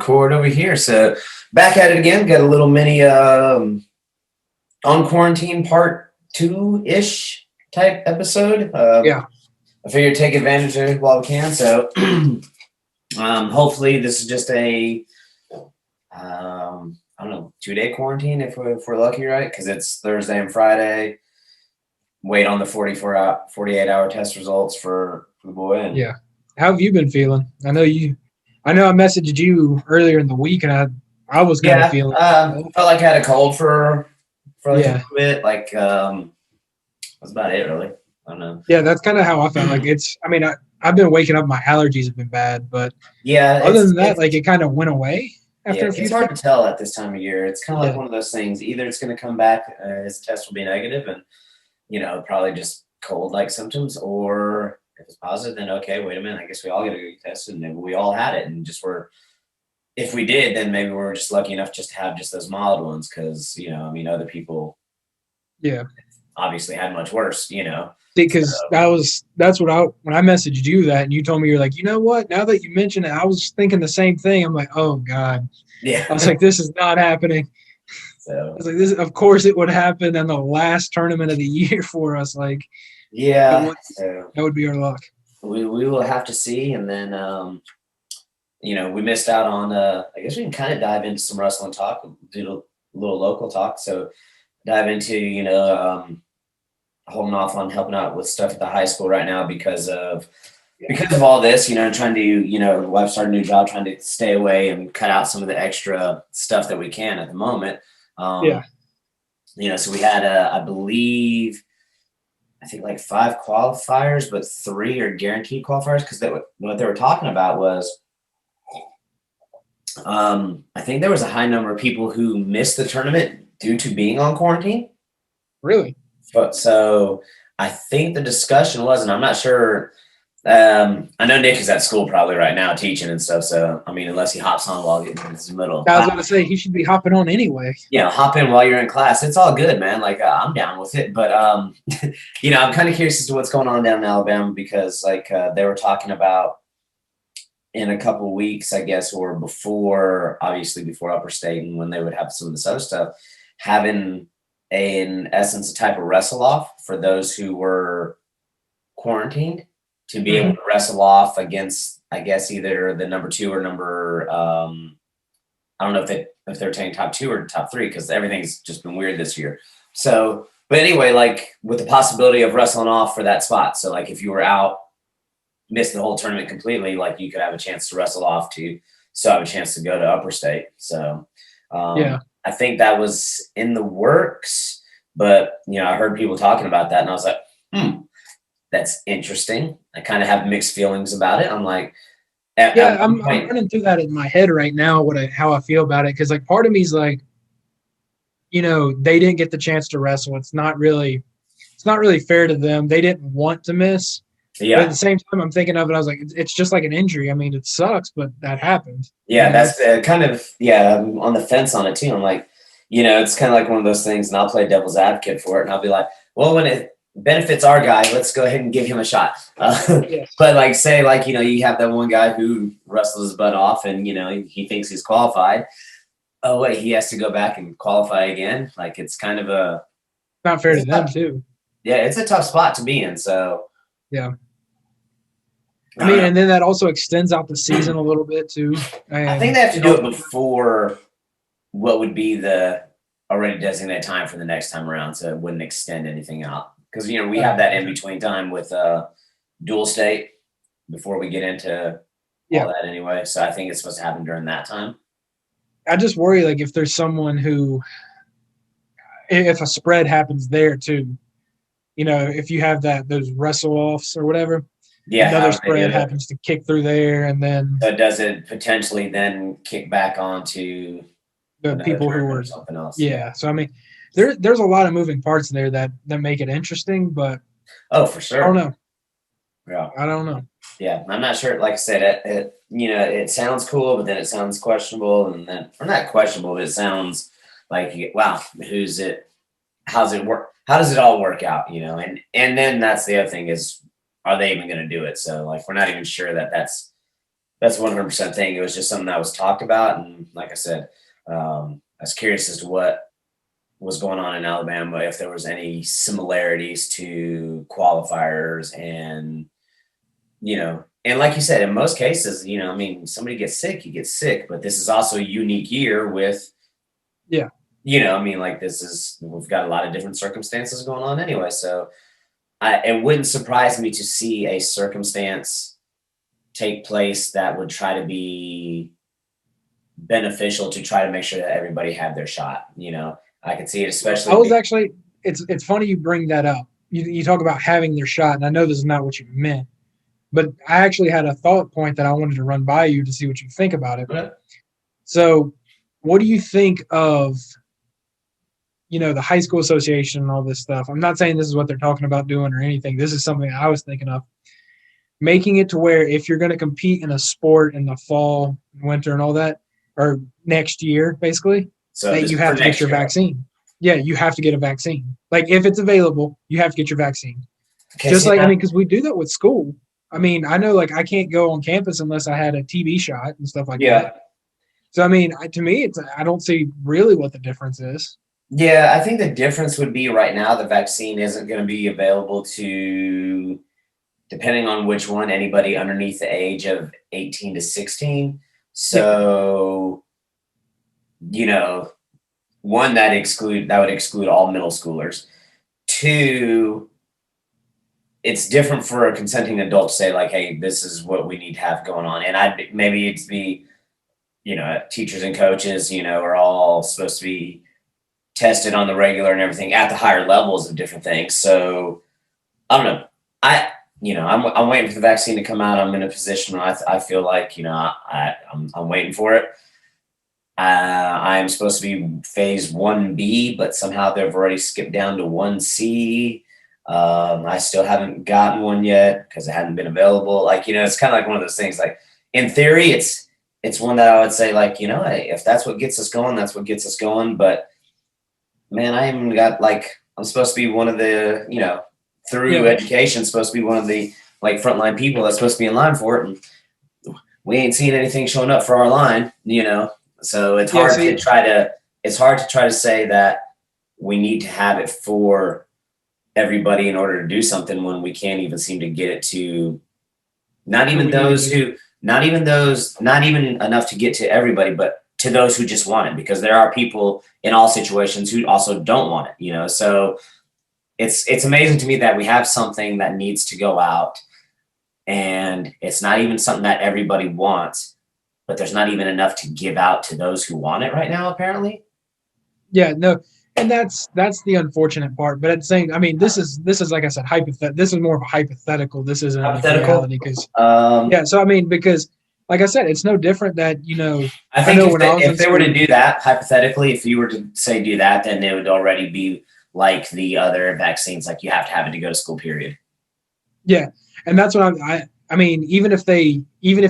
record over here. So back at it again. Got a little mini on quarantine part 2-ish type episode. Yeah. I figured take advantage of it while we can. So hopefully this is just a I don't know, 2-day quarantine if we're lucky, right? Because it's Thursday and Friday. Wait on the 48-hour test results for the boy. And Yeah. How have you been feeling? I know I messaged you earlier in the week, and I was kind of feeling. Felt like I had a cold for a little Yeah. bit. Like that's about it, really. I don't know. Yeah, that's kind of how I felt. Like I've been waking up. My allergies have been bad, but Yeah, other than that, like it kind of went away after a few it's hard days. to tell at this time of year. It's kind of like Yeah. one of those things. Either it's going to come back, his test will be negative, and probably just cold-like symptoms, or if it's positive, then okay, wait a minute, I guess we all got to get tested, and maybe we all had it, and just if we did, then maybe we're just lucky enough just to have just those mild ones, because other people, Yeah. obviously had much worse, Because that's what when I messaged you that, and you told me, you're like, you know what? Now that you mention it, I was thinking the same thing. I'm like, oh God. Yeah. I was like, this is not happening. So I was like, this. Of course, it would happen in the last tournament of the year for us. Like, yeah, that would be our luck. We will have to see, and then we missed out on. I guess we can kind of dive into some wrestling talk, do a little local talk. So dive into holding off on helping out with stuff at the high school right now because of all this. Trying to I've started a new job, trying to stay away and cut out some of the extra stuff that we can at the moment. So we had I believe. I think like 5 qualifiers, but 3 are guaranteed qualifiers, because what they were talking about was I think there was a high number of people who missed the tournament due to being on quarantine. Really? So I think the discussion was, and I'm not sure, I know Nick is at school probably right now teaching and stuff, so I mean, unless he hops on while getting in his middle. I was going to say he should be hopping on anyway. Yeah, hop in while you're in class. It's all good, man. Like I'm down with it, but I'm kind of curious as to what's going on down in Alabama, because they were talking about in a couple of weeks, I guess, or before Upper State, and when they would have some of this other stuff, having in essence a type of wrestle off for those who were quarantined, to be able to wrestle off against, I guess, either the number 2 or number I don't know if they're taking top 2 or top 3, because everything's just been weird this year. So, but anyway, like with the possibility of wrestling off for that spot. So like if you were out, missed the whole tournament completely, like you could have a chance to wrestle off to still have a chance to go to Upper State. So I think that was in the works, but I heard people talking about that, and I was like, that's interesting. I kind of have mixed feelings about it. I'm like, I'm running through that in my head right now, how I feel about it, because like part of me is like, they didn't get the chance to wrestle. It's not really fair to them. They didn't want to miss. Yeah. But at the same time, I'm thinking of it. I was like, it's just like an injury. I mean, it sucks, but that happened. Yeah, that's kind of I'm on the fence on it too. I'm like, it's kind of like one of those things, and I'll play devil's advocate for it, and I'll be like, well, when it benefits our guy, let's go ahead and give him a shot. Yes. But like, say, like, you have that one guy who wrestles his butt off, and he thinks he's qualified. Oh wait, he has to go back and qualify again. Like, it's kind of not fair to them too. Yeah, it's a tough spot to be in. So yeah. I mean, and then that also extends out the season a little bit too. I think they have to do it before what would be the already designated time for the next time around, so it wouldn't extend anything out. Because we have that in between time with dual state before we get into all that anyway. So I think it's supposed to happen during that time. I just worry, like, if there's someone who, if a spread happens there too, if you have those wrestle offs or whatever. Yeah, another spread happens to kick through there, and then so does it potentially then kick back onto the people who were something else? Yeah, so I mean, there's a lot of moving parts there that make it interesting, but for sure, I don't know. Yeah, I don't know. Yeah, I'm not sure. Like I said, it sounds cool, but then it sounds questionable, and then or not questionable, but it sounds like, wow, who's it? How's it work? How does it all work out? And then that's the other thing is, are they even going to do it? So like, we're not even sure that that's That's 100% thing. It was just something that was talked about, and like I said, I was curious as to what was going on in Alabama, if there was any similarities to qualifiers, and and like you said, in most cases, I mean, somebody gets sick, you get sick, but this is also a unique year with, Yeah. I mean, like we've got a lot of different circumstances going on anyway, so it wouldn't surprise me to see a circumstance take place that would try to be beneficial to try to make sure that everybody had their shot. I could see it, especially. I was actually. It's funny you bring that up. You talk about having their shot, and I know this is not what you meant, but I actually had a thought point that I wanted to run by you to see what you think about it. Okay. So, what do you think of the high school association and all this stuff? I'm not saying this is what they're talking about doing or anything. This is something I was thinking of. Making it to where if you're going to compete in a sport in the fall, winter, and all that, or next year, basically, So that you have to get your vaccine. Yeah, you have to get a vaccine. Like if it's available, you have to get your vaccine. Okay, Just like, I mean, because we do that with school. I mean, I know like I can't go on campus unless I had a TB shot and stuff like that. So I mean, to me, I don't see really what the difference is. Yeah, I think the difference would be right now the vaccine isn't going to be available to, depending on which one, anybody underneath the age of 18 to 16. So, one that would exclude all middle schoolers. Two, it's different for a consenting adult to say like, hey, this is what we need to have going on. And maybe it's be, teachers and coaches, are all supposed to be tested on the regular and everything at the higher levels of different things. So I don't know. I'm waiting for the vaccine to come out. I'm in a position where I feel like, I'm waiting for it. I am supposed to be phase 1B, but somehow they've already skipped down to 1C. I still haven't gotten one yet because it hadn't been available. Like, it's kind of like one of those things. Like in theory, it's one that I would say like, hey, if that's what gets us going, that's what gets us going. But man, I haven't got I'm supposed to be one of the, through education, supposed to be one of the like frontline people that's supposed to be in line for it. And we ain't seen anything showing up for our line, So it's hard to try to say that we need to have it for everybody in order to do something when we can't even seem to get it to not even enough to get to everybody, but to those who just want it, because there are people in all situations who also don't want it, so it's amazing to me that we have something that needs to go out and it's not even something that everybody wants, but there's not even enough to give out to those who want it right now, apparently. Yeah, no, and that's the unfortunate part. But at the same, I mean, this is like I said, hypothetical. This is more of a hypothetical. This isn't a reality because So I mean, because like I said, it's no different that I think if they were to do that hypothetically, if you were to say do that, then it would already be like the other vaccines, like you have to have it to go to school, period. Yeah, and that's what I mean, even if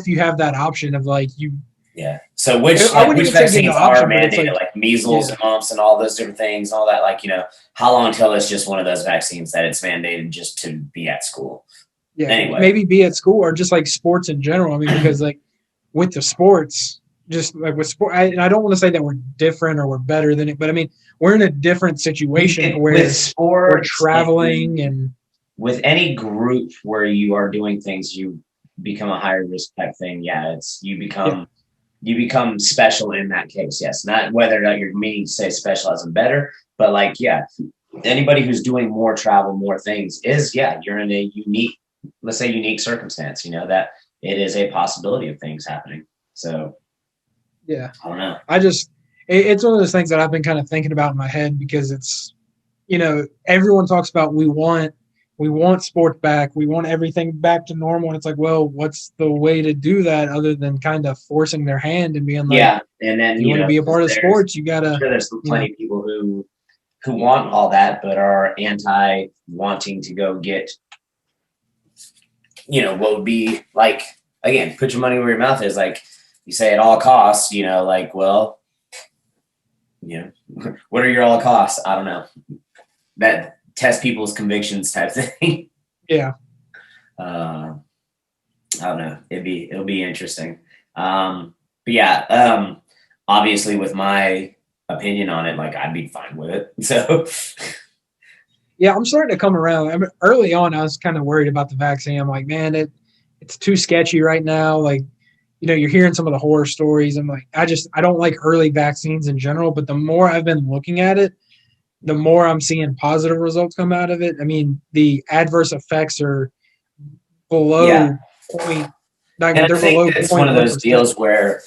you have that option of like you. Yeah. So which vaccines are mandated, like measles and mumps and all those different things, and all that. Like, how long until it's just one of those vaccines that it's mandated just to be at school? Yeah. Anyway, maybe be at school or just like sports in general. I mean, because like with the sports, just like with sport, I don't want to say that we're different or we're better than it, but I mean, we're in a different situation where we're traveling and with any group where you are doing things, you become a higher risk type thing. Yeah, you become special in that case. Yes, not whether or not you're meaning to say special as in better, but like, yeah, anybody who's doing more travel, more things you're in a unique, let's say unique circumstance, that it is a possibility of things happening. So yeah, I don't know. It's one of those things that I've been kind of thinking about in my head because it's, everyone talks about we want sports back. We want everything back to normal. And it's like, well, what's the way to do that other than kind of forcing their hand and being like, yeah. And then, you want to be a part of sports, you got to. I'm sure there's plenty of people who want all that, but are anti wanting to go get, what would be like, again, put your money where your mouth is. Like you say at all costs, like, well, what are your all costs? I don't know. That test people's convictions type thing. Yeah. I don't know. It'll be interesting. But yeah, obviously with my opinion on it, like I'd be fine with it. So Yeah, I'm starting to come around. I mean, early on, I was kind of worried about the vaccine. I'm like, man, it's too sketchy right now. Like, you're hearing some of the horror stories. I'm like, I don't like early vaccines in general. But the more I've been looking at it, the more I'm seeing positive results come out of it. I mean, the adverse effects are yeah, below point. Like and I they're think below it's one of those 0.1%. deals where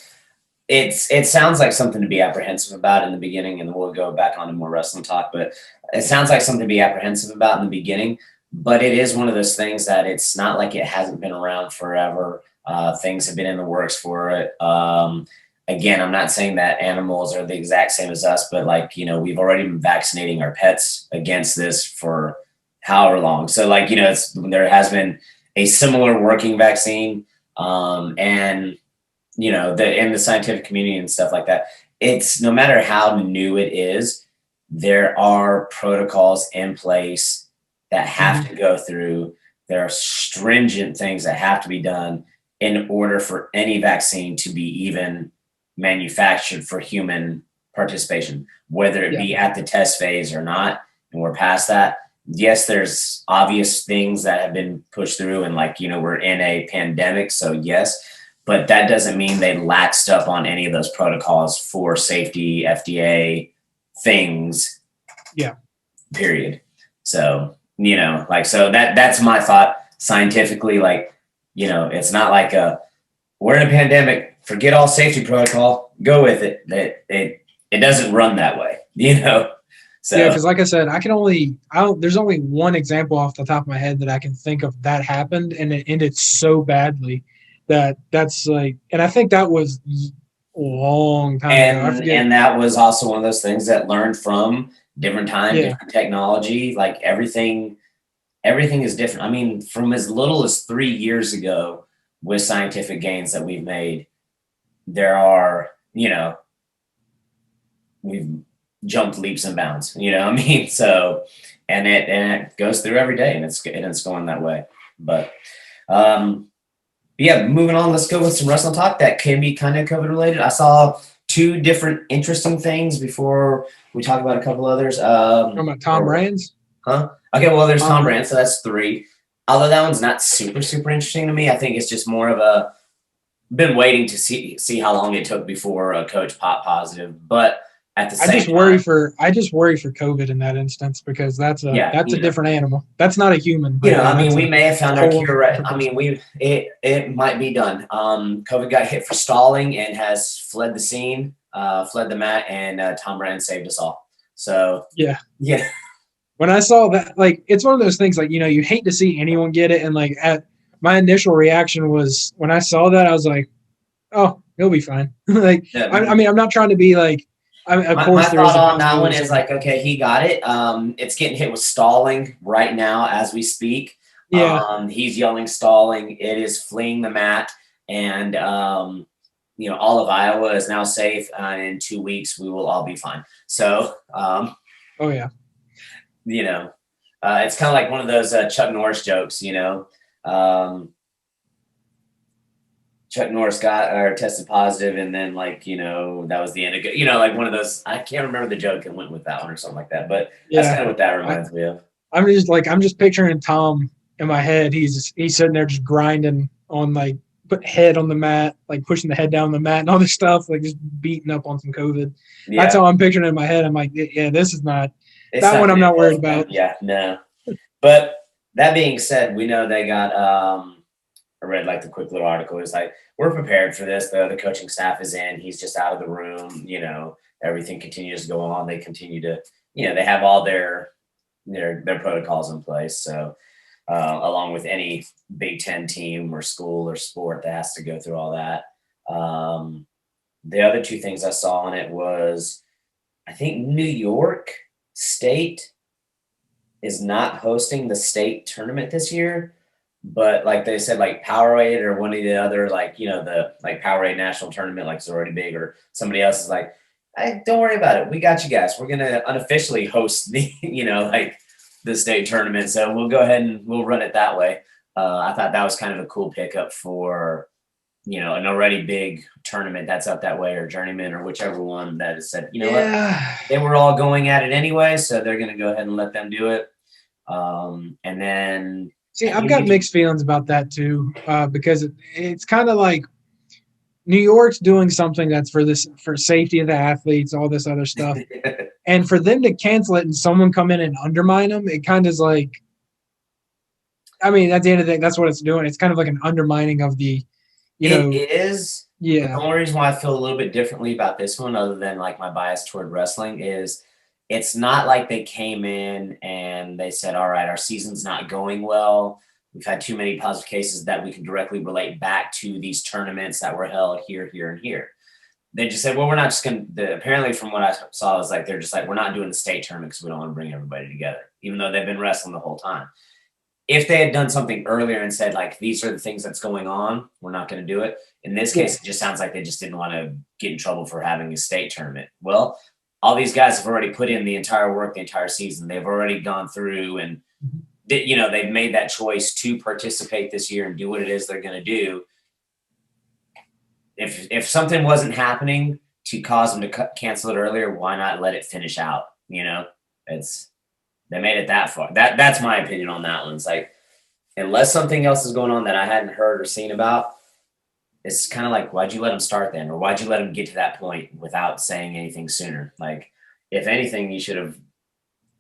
it sounds like something to be apprehensive about in the beginning, and we'll go back on to more wrestling talk, but it sounds like something to be apprehensive about in the beginning, but it is one of those things that it's not like it hasn't been around forever. Things have been in the works for it. Again, I'm not saying that animals are the exact same as us, but like, we've already been vaccinating our pets against this for however long. So like, there has been a similar working vaccine. And in the scientific community and stuff like that, it's no matter how new it is, there are protocols in place that have Mm-hmm. to go through. There are stringent things that have to be done in order for any vaccine to be even manufactured for human participation, whether it Yeah. be at the test phase or not. And we're past that. Yes, there's obvious things that have been pushed through, and like, we're in a pandemic. So, yes, but that doesn't mean they laxed up on any of those protocols for safety, FDA things, Yeah. period. So, like, so that's my thought scientifically. Like, it's not like we're in a pandemic, forget all safety protocol, go with it. It doesn't run that way, Yeah, So because like I said, there's only one example off the top of my head that I can think of that happened, and it ended so badly that's like, and I think that was a long time ago. I forget. and that was also one of those things that learned from different time, Yeah, different technology, like everything is different. I mean, from as little as 3 years ago, with scientific gains that we've made, there are, we've jumped leaps and bounds. You know what I mean? So, and it goes through every day, and it's going that way. But yeah, moving on. Let's go with some wrestling talk that can be kind of COVID related. I saw two different interesting things before we talk about a couple others. talking about Tom Brands. Huh? Okay, well, there's Tom Tom Brand. Brand, so that's three. Although that one's not super, super interesting to me. I think it's just more of a been waiting to see how long it took before a coach popped positive. But at the same time, I just worry for COVID in that instance because yeah, that's a different animal. That's not a human right there. I mean, That's we a may have found our whole cure. Right? different I person. mean, it might be done. COVID got hit for stalling and has fled the scene, fled the mat, and Tom Brand saved us all. So Yeah. yeah, When I saw that, like, it's one of those things, like, you hate to see anyone get it. And, like, my initial reaction was when I saw that, I was like, oh, he'll be fine. Like, I mean, I'm not trying to be like, of my course, there is thought a on that one possibility. is like, okay, he got it. It's getting hit with stalling right now as we speak. Yeah. He's yelling stalling. It is fleeing the mat, and all of Iowa is now safe. In 2 weeks, we will all be fine. So, Oh, yeah. you know, it's kind of like one of those Chuck Norris jokes. Um, Chuck Norris got or tested positive, and then that was the end of it. Like one of those. I can't remember the joke and went with that one or something like that. But that's Yeah. kind of what that I, reminds me of. I'm just picturing Tom in my head. He's sitting there just grinding on, like, put head on the mat, like pushing the head down the mat and all this stuff, like just beating up on some COVID. That's Yeah, how I'm picturing it in my head. I'm like, yeah, this is not it's that not one. I'm going to not end well worried for them. about. Yeah, no. But that being said, we know they got. I read like the quick little article. It's like we're prepared for this. The coaching staff is in. He's just out of the room. Everything continues to go on. They continue to. They have all their protocols in place. So along with any Big Ten team or school or sport that has to go through all that. The other two things I saw on it was I think New York State is not hosting the state tournament this year, but like they said, like Powerade or one of the other, like, the like Powerade national tournament, like it's already big, or somebody else is like, hey, don't worry about it. We got you guys. We're going to unofficially host the, like the state tournament. So we'll go ahead and we'll run it that way. I thought that was kind of a cool pickup for, an already big tournament that's up that way, or Journeyman, or whichever one that has said, what, Yeah. they were all going at it anyway, so they're going to go ahead and let them do it. And then See, I've got mixed feelings about that too, because it's kind of like New York's doing something that's for safety of the athletes, all this other stuff, and for them to cancel it and someone come in and undermine them, it kind of is like, I mean, at the end of the day, that's what it's doing. It's kind of like an undermining of the, It is. Yeah. The only reason why I feel a little bit differently about this one, other than like my bias toward wrestling, is it's not like they came in and they said, all right, our season's not going well. We've had too many positive cases that we can directly relate back to these tournaments that were held here, here, and here. They just said, well, we're not just going to, apparently from what I saw, is like, they're just like, we're not doing the state tournament because we don't want to bring everybody together, even though they've been wrestling the whole time. If they had done something earlier and said, like, these are the things that's going on, we're not going to do it. In this case, it just sounds like they just didn't want to get in trouble for having a state tournament. Well, all these guys have already put in the entire work, the entire season. They've already gone through and, they've made that choice to participate this year and do what it is they're going to do. If something wasn't happening to cause them to cancel it earlier, why not let it finish out? They made it that far. That's my opinion on that one. It's like, unless something else is going on that I hadn't heard or seen about, it's kind of like, why'd you let them start then? Or why'd you let them get to that point without saying anything sooner? Like, if anything, you should have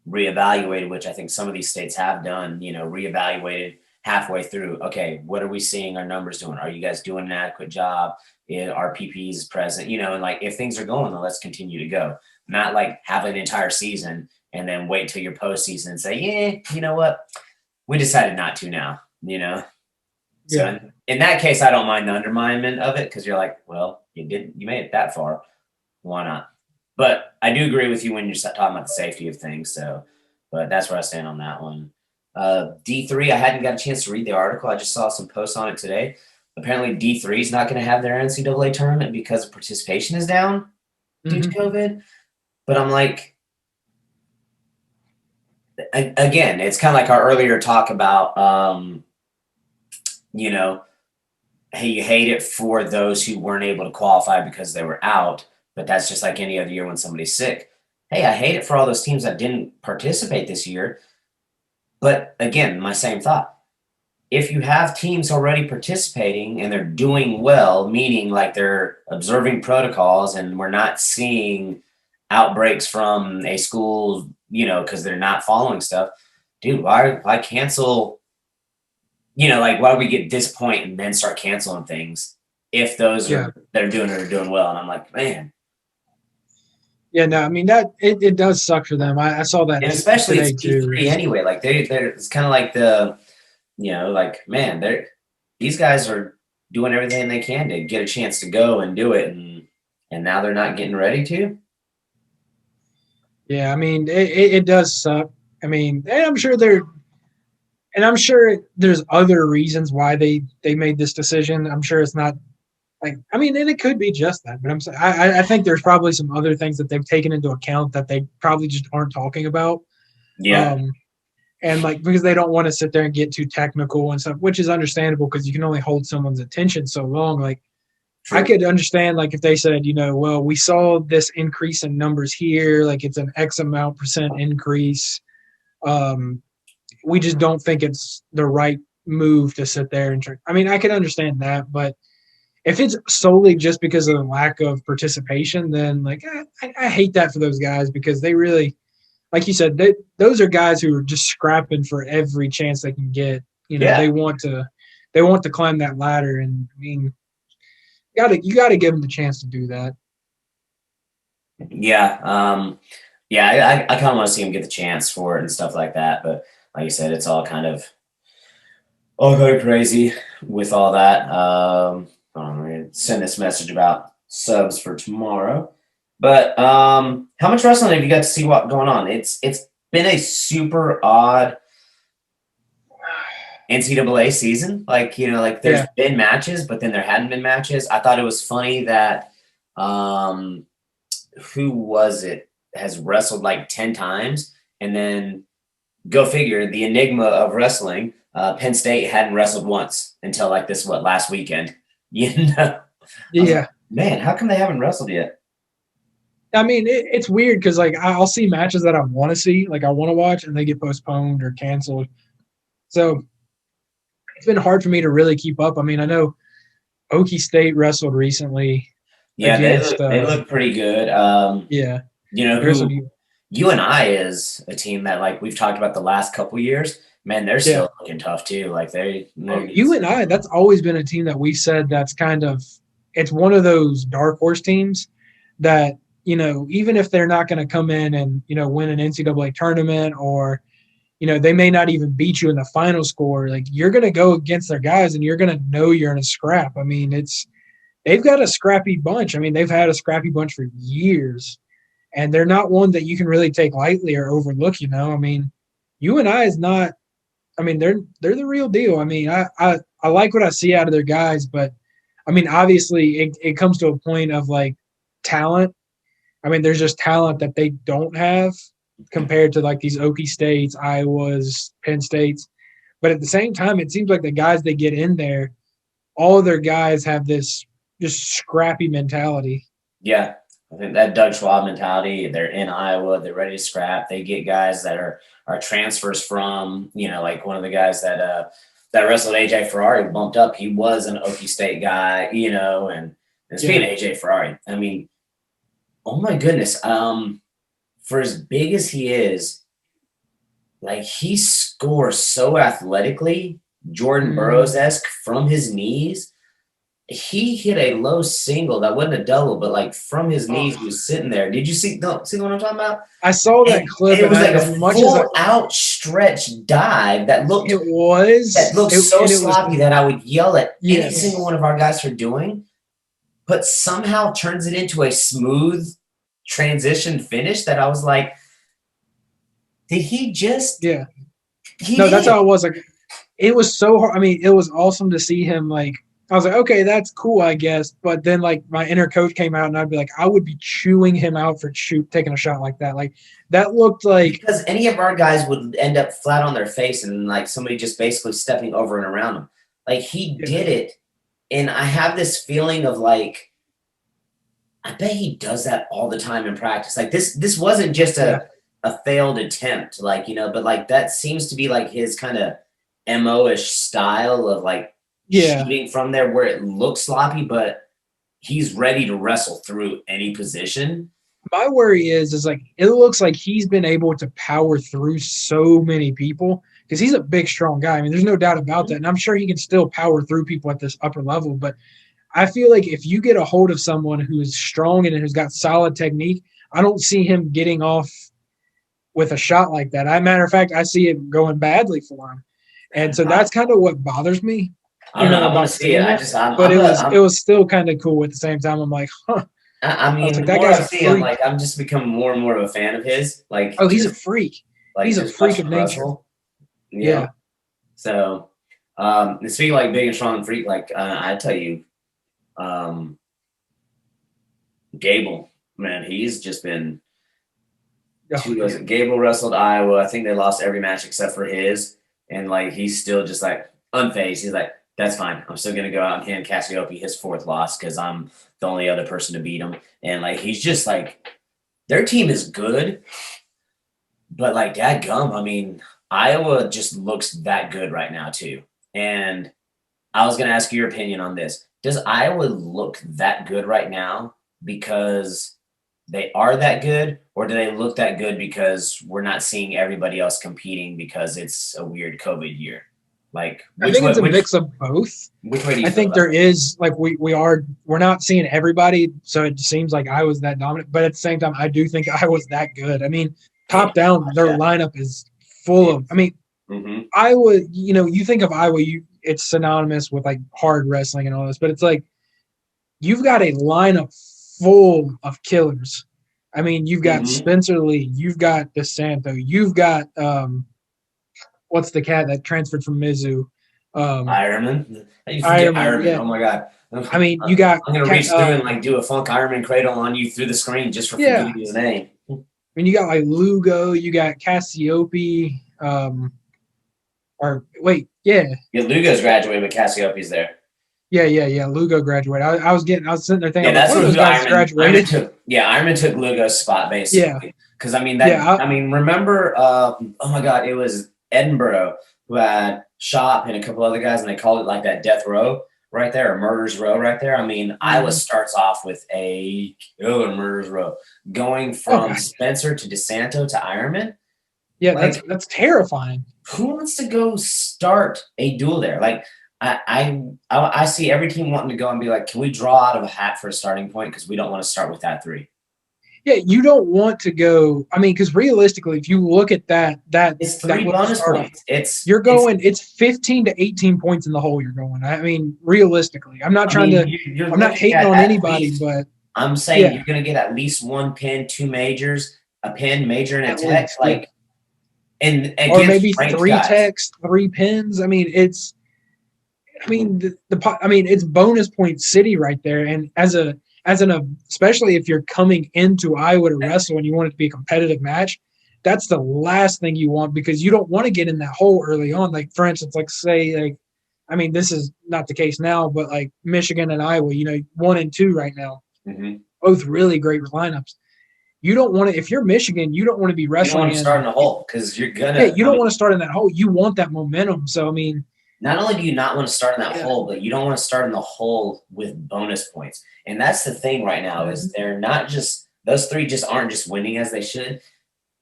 reevaluated, which I think some of these states have done, reevaluated halfway through. Okay, what are we seeing our numbers doing? Are you guys doing an adequate job? Are PPs present? And like, if things are going, then let's continue to go. Not like have an entire season and then wait till your postseason and say, yeah, you know what? We decided not to now, So in that case, I don't mind the underminement of it, because you're like, well, you made it that far. Why not? But I do agree with you when you're talking about the safety of things. So, but that's where I stand on that one. D3, I hadn't got a chance to read the article. I just saw some posts on it today. Apparently D3 is not going to have their NCAA tournament because participation is down due to COVID. But I'm like, again, it's kind of like our earlier talk about, hey, you hate it for those who weren't able to qualify because they were out, but that's just like any other year when somebody's sick. Hey, I hate it for all those teams that didn't participate this year. But again, my same thought. If you have teams already participating and they're doing well, meaning like they're observing protocols and we're not seeing outbreaks from a school, because they're not following stuff, dude, why cancel? Like, why do we get this point and then start canceling things if those that are doing it are doing well? And I'm like, man. Yeah, no, I mean, that it does suck for them. I saw that, and especially it's D3 anyway. Like they're it's kind of like like, man, these guys are doing everything they can to get a chance to go and do it, and now they're not getting ready to. Yeah, I mean, it does suck. I mean, I'm sure there's other reasons why they made this decision. I'm sure it's not like, I mean, and it could be just that, but I think there's probably some other things that they've taken into account that they probably just aren't talking about. Yeah. And like, because they don't want to sit there and get too technical and stuff, which is understandable because you can only hold someone's attention so long. Like, true. I could understand, like, if they said, well, we saw this increase in numbers here, like it's an X amount % increase. We just don't think it's the right move to sit there and try. I mean, I can understand that, but if it's solely just because of the lack of participation, then like, I hate that for those guys, because they really, like you said, those are guys who are just scrapping for every chance they can get. They want to climb that ladder, and I mean, you gotta give them the chance to do that. Yeah, I kind of want to see them get the chance for it and stuff like that. But like you said, it's all kind of crazy with all that. I'm gonna send this message about subs for tomorrow. But how much wrestling have you got to see what going on? It's been a super odd NCAA season. Like, there's been matches, but then there hadn't been matches. I thought it was funny that who was it has wrestled like 10 times, and then go figure, the enigma of wrestling, Penn State hadn't wrestled once until like this last weekend. You know, I was like, Yeah. man, how come they haven't wrestled yet? I mean, it's weird because like I'll see matches that I want to see, like I want to watch, and they get postponed or canceled. So it's been hard for me to really keep up. I mean, I know Okie State wrestled recently Yeah, against they look pretty good. yeah, You know they wrestled who UNI is a team that like we've talked about the last couple years. Man, they're yeah. still looking tough too. Like they're UNI, that's always been a team that we said that's kind of it's one of those dark horse teams that even if they're not going to come in and win an NCAA tournament or they may not even beat you in the final score, like you're going to go against their guys and you're going to know you're in a scrap. I mean, they've got a scrappy bunch. I mean, they've had a scrappy bunch for years, and they're not one that you can really take lightly or overlook. I mean, UNI is not. I mean, they're the real deal. I mean, I like what I see out of their guys, but I mean, obviously, it comes to a point of like talent. I mean, there's just talent that they don't have compared to like these Okie States, Iowas, Penn States. But at the same time, it seems like the guys they get in there, all of their guys have this just scrappy mentality. Yeah, I think that Doug Schwab mentality. They're in Iowa. They're ready to scrap. They get guys that are transfers from like one of the guys that wrestled AJ Ferrari bumped up. He was an Okie State guy, and speaking of AJ Ferrari, I mean, oh my goodness, for as big as he is, like he scores so athletically, Jordan Burroughs-esque from his knees. He hit a low single that wasn't a double, but like from his knees, he was sitting there. Did you see what I'm talking about? I saw that clip. It was like a full outstretched dive that looked so sloppy that I would yell at any single one of our guys for doing, but somehow turns it into a smooth transition finish that I was like, did he just? Yeah. That's how it was. Like, it was so hard. I mean, it was awesome to see him like. I was like, okay, that's cool, I guess. But then, like, my inner coach came out, and I'd be like, I would be chewing him out for taking a shot like that. Like, that looked like because any of our guys would end up flat on their face, and like somebody just basically stepping over and around them. Like he did it, and I have this feeling of like, I bet he does that all the time in practice. Like this wasn't just a failed attempt, like but like that seems to be like his kind of MO-ish style of like. Shooting from there where it looks sloppy, but he's ready to wrestle through any position. My worry is like it looks like he's been able to power through so many people because he's a big, strong guy. I mean, there's no doubt about that. And I'm sure he can still power through people at this upper level. But I feel like if you get a hold of someone who is strong and who's got solid technique, I don't see him getting off with a shot like that. Matter of fact, I see it going badly for him. And so that's kind of what bothers me. I don't know. I want to see it. It was still kind of cool at the same time. I'm like, huh. I mean, the more I see him, like I'm just becoming more and more of a fan of his. Like, he's a freak. Like, he's a freak of nature. Yeah. So, speaking of like big and strong and freak, like I tell you, Gable, man, he's just been. Gable wrestled Iowa. I think they lost every match except for his, and like he's still just like unfazed. He's like, that's fine. I'm still gonna go out and hand Cassiope his fourth loss because I'm the only other person to beat him. And like he's just like, their team is good, but like dadgum, I mean, Iowa just looks that good right now too. And I was gonna ask your opinion on this. Does Iowa look that good right now because they are that good, or do they look that good because we're not seeing everybody else competing because it's a weird COVID year? Like, I think it's a mix of both. Which way do you I think there is like we're not seeing everybody, so it seems like I was that dominant. But at the same time, I do think I was that good. I mean, top down, their lineup is full of. I mean, Iowa. You think of Iowa, it's synonymous with like hard wrestling and all this, but it's like you've got a lineup full of killers. I mean, you've got Spencer Lee, you've got DeSanto, you've got what's the cat that transferred from Mizzou? Ironman. Ironman. Yeah. Oh my god. I mean, you got. I'm gonna reach through and like do a funk Ironman cradle on you through the screen just for forgetting his name. I mean, you got like Lugo, you got Cassiope. Or wait, yeah. Yeah, Lugo's graduated, but Cassioppi's there. Yeah. Lugo graduated. I was sitting there thinking, Yeah, I'm like, that's one of who those guys Ironman graduated. took. Yeah, Ironman took Lugo's spot Yeah, basically. Because I mean yeah, remember? Oh my God, it was Edinburgh who had Shop and a couple other guys, and they called it like that death row right there, or murder's row right there. I mean, Iowa starts off with a killer murder's row, going from Spencer to DeSanto to Ironman. Yeah, like, that's terrifying. Who wants to go start a duel there? Like, I see every team wanting to go and be like, can we draw out of a hat for a starting point? Because we don't want to start with that 3. Yeah, you don't want to go. I mean, because realistically, if you look at it's 3 bonus points. It's 15 to 18 points in the hole. You're going. I mean, realistically, I'm not trying to. I'm not hating on anybody, but I'm saying you're going to get at least 1 pin, 2 majors, a pin, major, and a tech. Like, and or maybe 3 guys. techs, 3 pins. I mean, it's. I mean, it's bonus point city right there, and especially if you're coming into Iowa to wrestle and you want it to be a competitive match, that's the last thing you want, because you don't want to get in that hole early on. Like, for instance, I mean, this is not the case now, but like Michigan and Iowa, 1 and 2 right now, both really great lineups. You don't want to, if you're Michigan, you don't want to be wrestling. You don't want to start in the hole because you're gonna. Yeah, you don't want to start in that hole. You want that momentum. So I mean, not only do you not want to start in that hole, but you don't want to start in the hole with bonus points. And that's the thing right now is they're not just – those 3 just aren't just winning as they should.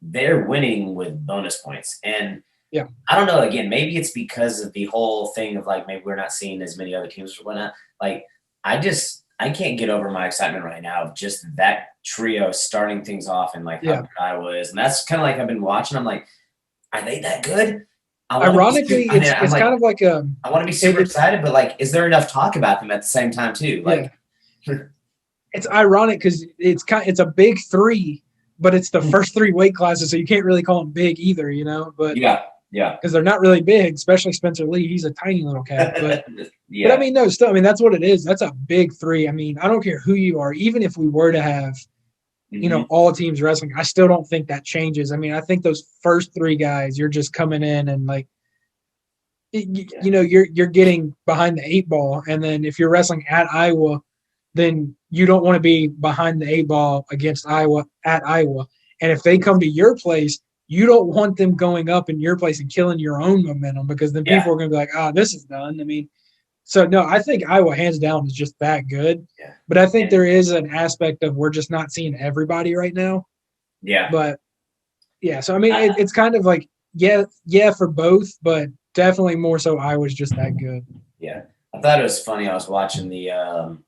They're winning with bonus points. And I don't know, again, maybe it's because of the whole thing of like maybe we're not seeing as many other teams or whatnot. Like I can't get over my excitement right now of just that trio starting things off and like how good Iowa is. And that's kind of like I've been watching. I'm like, are they that good? Ironically, it's kind of like a. I want to be super excited, but like, is there enough talk about them at the same time too? Like, it's ironic because it's a big 3, but it's the first 3 weight classes, so you can't really call them big either, But yeah, because they're not really big, especially Spencer Lee. He's a tiny little cat, but but I mean, no, still, I mean that's what it is. That's a big 3. I mean, I don't care who you are, even if we were to have. All teams wrestling, I still don't think that changes. I mean, I think those first 3 guys, you're just coming in and like, you're getting behind the 8 ball. And then if you're wrestling at Iowa, then you don't want to be behind the 8 ball against Iowa at Iowa. And if they come to your place, you don't want them going up in your place and killing your own momentum, because then people are going to be like, this is done. I mean, so, no, I think Iowa hands down is just that good. Yeah. But I think there is an aspect of we're just not seeing everybody right now. Yeah. But, yeah, so, I mean, it's kind of like, for both, but definitely more so Iowa's just that good. Yeah. I thought it was funny. I was watching the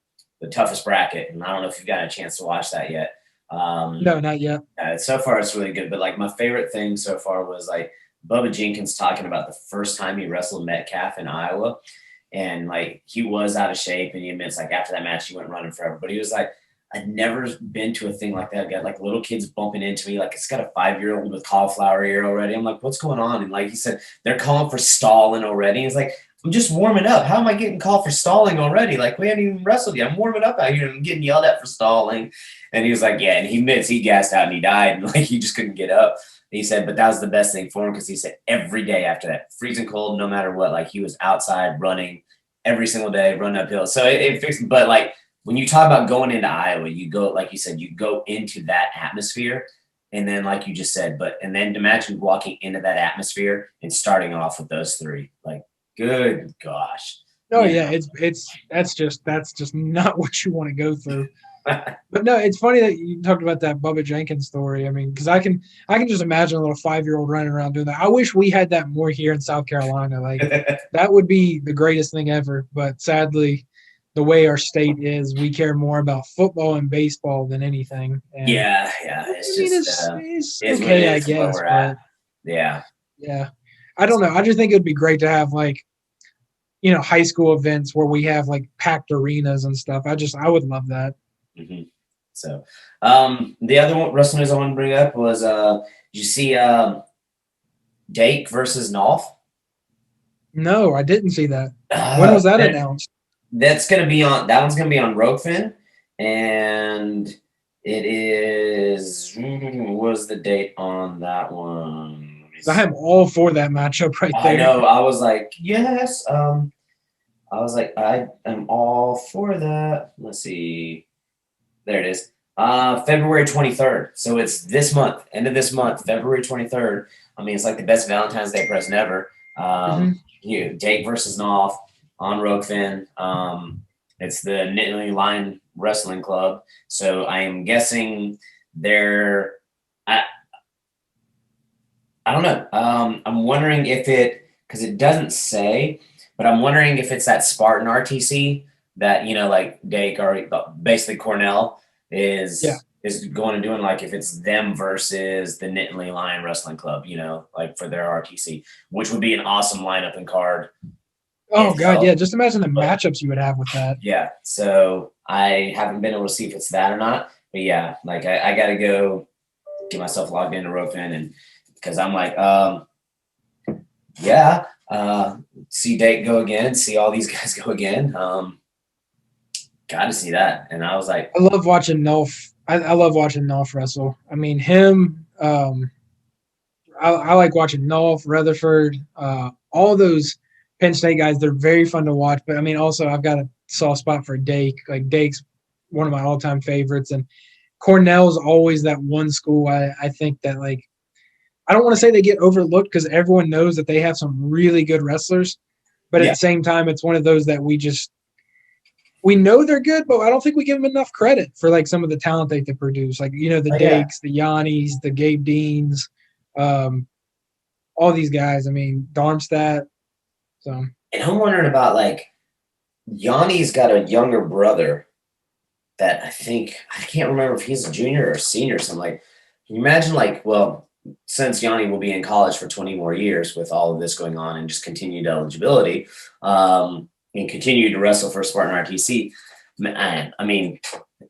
toughest bracket, and I don't know if you've got a chance to watch that yet. No, not yet. So far, it's really good. But, like, my favorite thing so far was, like, Bubba Jenkins talking about the first time he wrestled Metcalf in Iowa. And like he was out of shape, and he admits like after that match he went running forever. But he was like, I'd never been to a thing like that. I got like little kids bumping into me, like it's got a 5-year-old with cauliflower ear already. I'm like, what's going on? And like he said, they're calling for stalling already. He's like, I'm just warming up. How am I getting called for stalling already? Like we haven't even wrestled yet. I'm warming up out here and I'm getting yelled at for stalling. And he was like, yeah. And he admits he gassed out and he died, and like he just couldn't get up. He said, but that was the best thing for him, because he said every day after that, freezing cold, no matter what, like he was outside running every single day, running uphill. So it fixed. But like when you talk about going into Iowa, you go, like you said, you go into that atmosphere, and then like you just said, and then imagine walking into that atmosphere and starting off with those 3. Like, good gosh. Oh yeah, that's just not what you want to go through. But no, it's funny that you talked about that Bubba Jenkins story. I mean, because I can just imagine a little 5-year-old running around doing that. I wish we had that more here in South Carolina. Like that would be the greatest thing ever. But sadly, the way our state is, we care more about football and baseball than anything. And yeah. It's okay, I guess. But yeah. I don't know. I just think it would be great to have like, high school events where we have like packed arenas and stuff. I would love that. Mm-hmm. So, the other wrestling news I want to bring up was, did you see Dake versus Nolf? No, I didn't see that. When was that announced? That one's gonna be on Rokefin, and it is. What was the date on that one? Let me I am all for that matchup right I there. know. I was like, yes. I was like, I am all for that. Let's see. There it is. February 23rd. So it's this month, end of this month, February 23rd. I mean, it's like the best Valentine's Day present ever. Hmm. Jake versus Knopf on Rokefin. It's the Nittany Lion Wrestling Club. So I am guessing they're. I don't know. I'm wondering if because it doesn't say, but I'm wondering if it's that Spartan RTC that like Dake or basically Cornell Yeah. is going and doing, like if it's them versus the Nittany Lion Wrestling Club, like for their RTC, which would be an awesome lineup and card Oh God, itself. yeah. Just imagine the But matchups you would have with that. yeah, so I haven't been able to see if it's that or not. But yeah, like I got to go get myself logged into Rofin, and because I'm like, yeah, see Dake go again, see all these guys go again. Got to see that, and I was like, I love watching Nolf. I love watching Nolf wrestle. I mean, him. I like watching Nolf, Rutherford, all those Penn State guys. They're very fun to watch. But I mean, also I've got a soft spot for Dake. Like Dake's one of my all-time favorites, and Cornell's always that one school. I think that like I don't want to say they get overlooked because everyone knows that they have some really good wrestlers, but at yeah, the same time, it's one of those that we know they're good, but I don't think we give them enough credit for like some of the talent they produce. Like the oh, yeah. Dakes, the Yannis, the Gabe Deans, um, all these guys. I mean Darmstadt. So And I'm wondering about like Yanni's got a younger brother that I can't remember if he's a junior or a senior or something. Like, can you imagine like, well, since Yanni will be in college for 20 more years with all of this going on and just continued eligibility, and continue to wrestle for Spartan RTC. Man, I mean,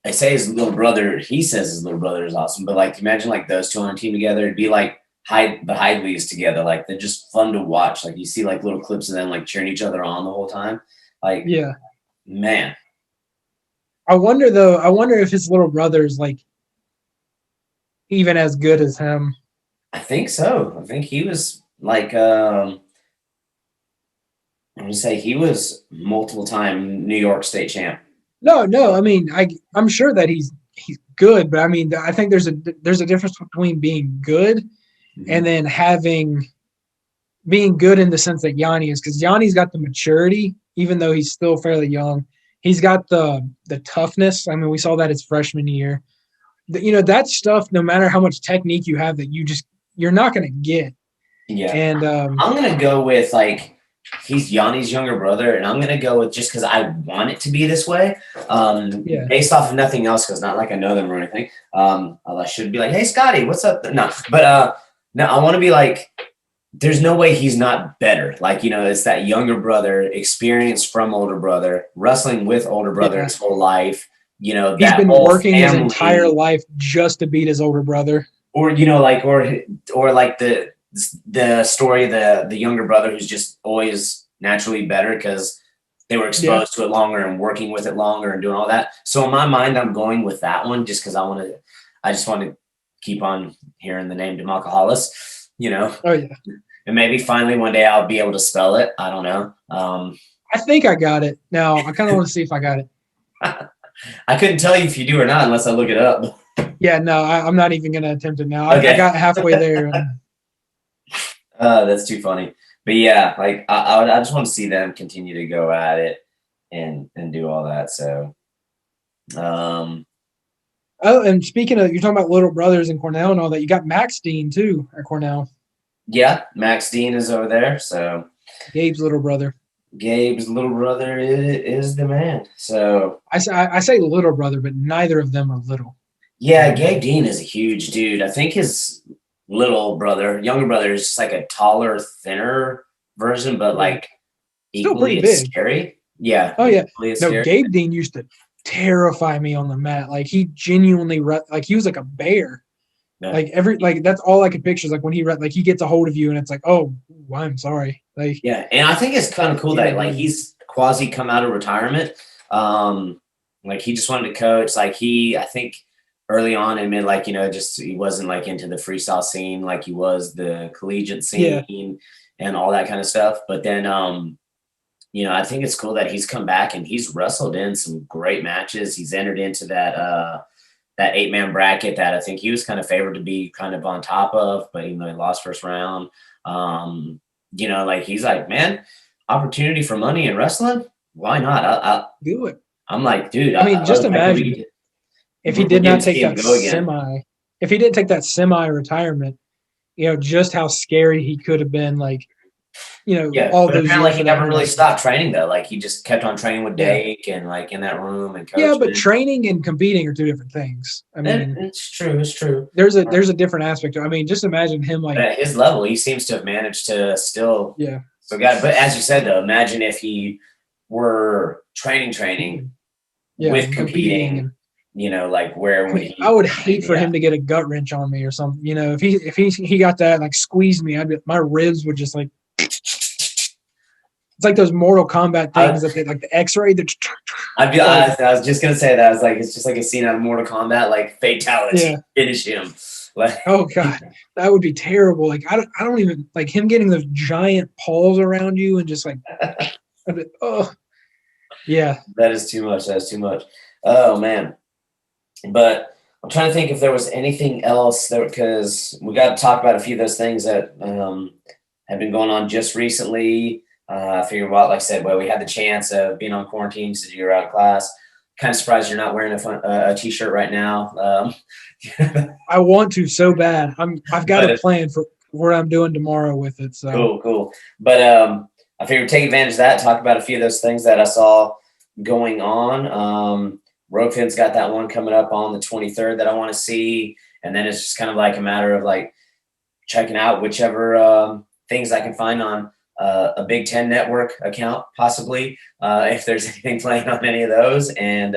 I say his little brother, he says his little brother is awesome, but like imagine like those two on a team together, it'd be like the Hidleys together. Like they're just fun to watch. Like you see like little clips of them like cheering each other on the whole time. Like, yeah, man, I wonder though. I wonder if his little brother's like even as good as him. I think so. I think he was like I'm gonna say he was multiple time New York State champ. No, no. I mean, I'm sure that he's good, but I mean, I think there's a difference between being good and Mhm. then being good in the sense that Yanni is, because Yanni's got the maturity, even though he's still fairly young. He's got the toughness. I mean, we saw that his freshman year. That stuff. No matter how much technique you have, that you're not going to get. Yeah. And I'm gonna go with like he's Yanni's younger brother, and I'm gonna go with just because I want it to be this way, yeah, based off of nothing else, because not like I know them or anything. I should be like, hey Scotty, what's up? No, but no, I want to be like, there's no way he's not better. Like it's that younger brother, experience from older brother, wrestling with older brother yeah. his whole life. He's That been whole working his entire family, life just to beat his older brother. or like or like the story of the younger brother who's just always naturally better because they were Yeah. exposed to it longer and working with it longer and doing all that. So in my mind, I'm going with that one just because I just want to keep on hearing the name Demarca Hollis, Oh yeah. and maybe finally one day I'll be able to spell it. I don't know. I think I got it. Now I kind of want to see if I got it. I couldn't tell you if you do or not unless I look it up. Yeah, no, I'm not even going to attempt it now. I Okay. got halfway there. And That's too funny. But yeah, like I just want to see them continue to go at it and do all that. So, um, oh, and speaking of, you're talking about little brothers in Cornell and all that. You got Max Dean too at Cornell. yeah, Max Dean is over there. So Gabe's little brother. Gabe's little brother is the man. So I say little brother, but neither of them are little. yeah, Gabe Dean is a huge dude. I think his younger brother, is just like a taller, thinner version, but like Still equally pretty as big. scary. Yeah. Oh yeah. Equally as No, scary. Gabe Dean used to terrify me on the mat. Like he genuinely like he was like a bear. Yeah. Like that's all I could picture is like when like he gets a hold of you and it's like, oh, I'm sorry. Like Yeah, and I think it's kind of cool that like he's quasi come out of retirement. Like he just wanted to coach. Like I think early on admit like, just he wasn't like into the freestyle scene like he was the collegiate scene and all that kind of stuff. But then I think it's cool that he's come back and he's wrestled in some great matches. He's entered into that 8-man bracket that I think he was kind of favored to be kind of on top of, but even though he lost first round, like he's like, man, opportunity for money in wrestling. Why not? I'll do it. I'm like, dude. I mean, just imagine if he did not take that if he didn't take that semi-retirement, just how scary he could have been. Like, all but those apparently he never really stopped training though. Like he just kept on training with Dake and like in that room and coaching. Yeah, but training and competing are two different things. I mean, it's true. It's true. There's a different aspect. I mean, just imagine him like at his level, he seems to have managed to still. Yeah. So but as you said though, imagine if he were training with competing. Like where would he? I would hate for him to get a gut wrench on me or something. If he got that like squeezed me, my ribs would just like. It's like those Mortal Kombat things that they like the X-ray. I was just gonna say that. I was like, it's just like a scene out of Mortal Kombat, like fatality, finish him. Like, oh god, that would be terrible. Like I don't even like him getting those giant paws around you and just like, oh, yeah. That is too much. That's too much. Oh man. But I'm trying to think if there was anything else there because we got to talk about a few of those things that have been going on just recently. I figured, like I said, we had the chance of being on quarantine since you were out of class. Kind of surprised you're not wearing a t-shirt right now. I want to so bad. I've got a plan for what I'm doing tomorrow with it. So cool. But I figured take advantage of that. Talk about a few of those things that I saw going on. Ropefin's got that one coming up on the 23rd that I want to see, and then it's just kind of like a matter of like checking out whichever things I can find on. A Big Ten Network account, possibly, if there's anything playing on any of those. And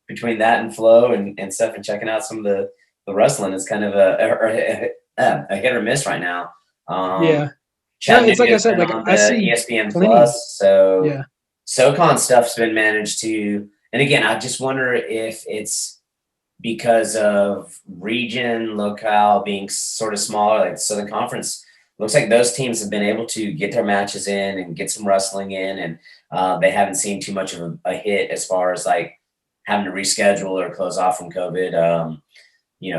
between that and Flow and stuff and checking out some of the wrestling is kind of a hit or miss right now. It's like I said, like I see ESPN Plus. So yeah. SoCon stuff's been managed to, and again, I just wonder if it's because of region, locale being sort of smaller, like the Southern Conference. Looks like those teams have been able to get their matches in and get some wrestling in, and they haven't seen too much of a hit as far as like having to reschedule or close off from COVID.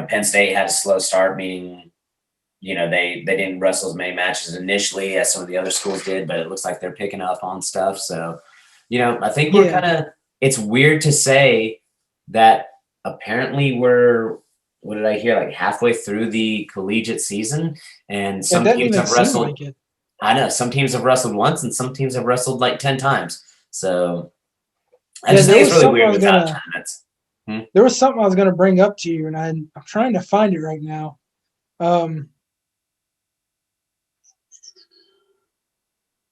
Penn State had a slow start, meaning, they didn't wrestle as many matches initially as some of the other schools did, but it looks like they're picking up on stuff. So, I think we're kind of, it's weird to say that apparently what did I hear? Like halfway through the collegiate season, and some teams have wrestled. Like I know some teams have wrestled once, and some teams have wrestled like 10 times. So I just think it's really weird without tournaments. There was something I was going to bring up to you, and I'm trying to find it right now. Going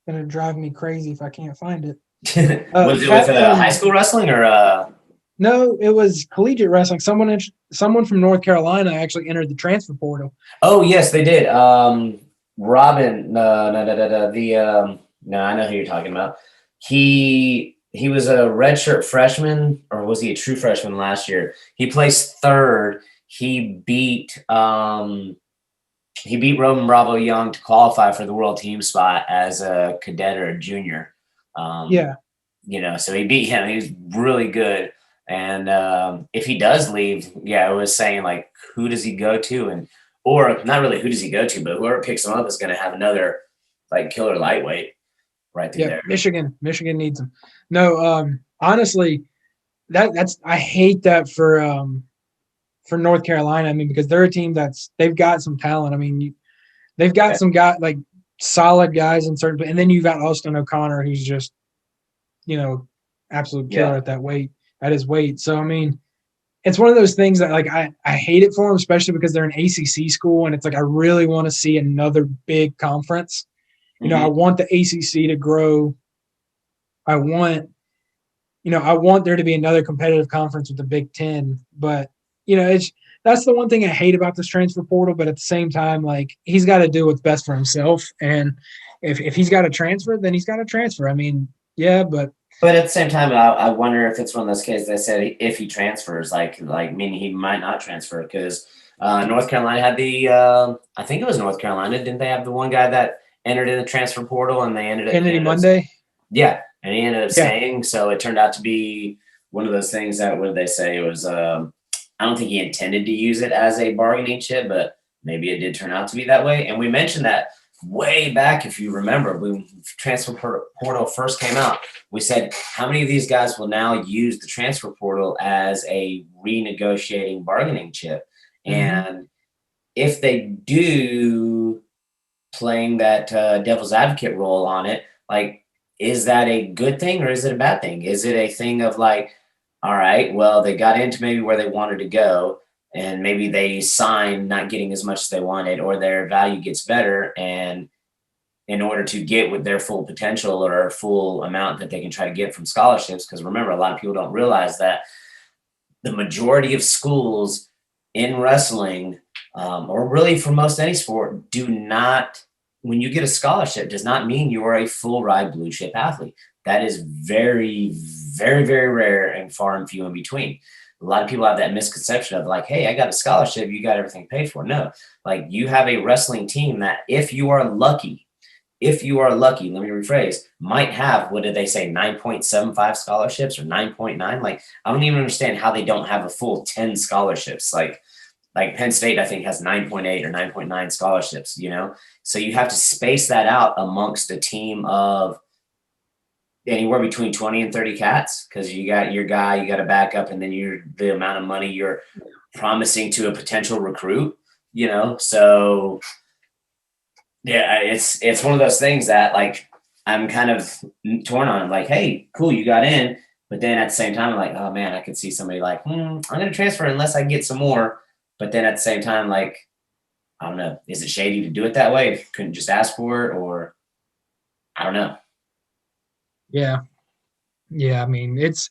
to drive me crazy if I can't find it. Was it with high school wrestling or? No, it was collegiate wrestling. Someone from North Carolina actually entered the transfer portal. Oh yes, they did. Robin, no, I know who you're talking about. He was a redshirt freshman, or was he a true freshman last year? He placed third. He beat Roman Bravo Young to qualify for the world team spot as a cadet or a junior. So he beat him. He was really good. And if he does leave, I was saying like, who does he go to? Or not really who does he go to, but whoever picks him up is going to have another like killer lightweight right there. Michigan needs him. No, honestly, that's I hate that for North Carolina. I mean, because they're a team they've got some talent. I mean, they've got some guys like solid guys in certain, and then you've got Austin O'Connor, who's just, absolute killer at his weight. So, I mean, it's one of those things that like I hate it for them, especially because they're an ACC school, and it's like I really want to see another big conference. I want the ACC to grow. I want there to be another competitive conference with the Big Ten. But that's the one thing I hate about this transfer portal. But at the same time, like he's got to do what's best for himself, and if he's got to transfer, then he's got to transfer. I mean, but But at the same time, I wonder if it's one of those cases. They said if he transfers, meaning he might not transfer because North Carolina had the I think it was North Carolina. Didn't they have the one guy that entered in the transfer portal and they ended up Kennedy Monday? Yeah, and he ended up Yeah. staying. So it turned out to be one of those things that, what did they say? It was I don't think he intended to use it as a bargaining chip, but maybe it did turn out to be that way. And we mentioned that way back, if you remember, when transfer portal first came out, we said how many of these guys will now use the transfer portal as a renegotiating bargaining chip, and if they do, playing that devil's advocate role on it, like, is that a good thing or is it a bad thing? Is it a thing of like, all right, well, they got into maybe where they wanted to go, and maybe they signed not getting as much as they wanted, or their value gets better, and in order to get with their full potential or full amount that they can try to get from scholarships, because remember, a lot of people don't realize that the majority of schools in wrestling, or really for most any sport, do not, when you get a scholarship, does not mean you are a full ride blue chip athlete. That is very, very, very rare and far and few in between. A lot of people have that misconception of like, hey, I got a scholarship, you got everything paid for. No, like you have a wrestling team that if you are lucky, let me rephrase, might have, what did they say, 9.75 scholarships or 9.9? Like, I don't even understand how they don't have a full 10 scholarships. Like Penn State, I think, has 9.8 or 9.9 scholarships, you know? So you have to space that out amongst a team of anywhere between 20 and 30 cats, because you got your guy, you got a backup, and then the amount of money you're promising to a potential recruit, you know? So yeah, it's one of those things that like I'm kind of torn on. Like, hey, cool, you got in, but then at the same time, I'm like, oh man, I could see somebody like, I'm gonna transfer unless I get some more. But then at the same time, like, I don't know, is it shady to do it that way if you couldn't just ask for it, or I don't know. Yeah. Yeah, I mean, it's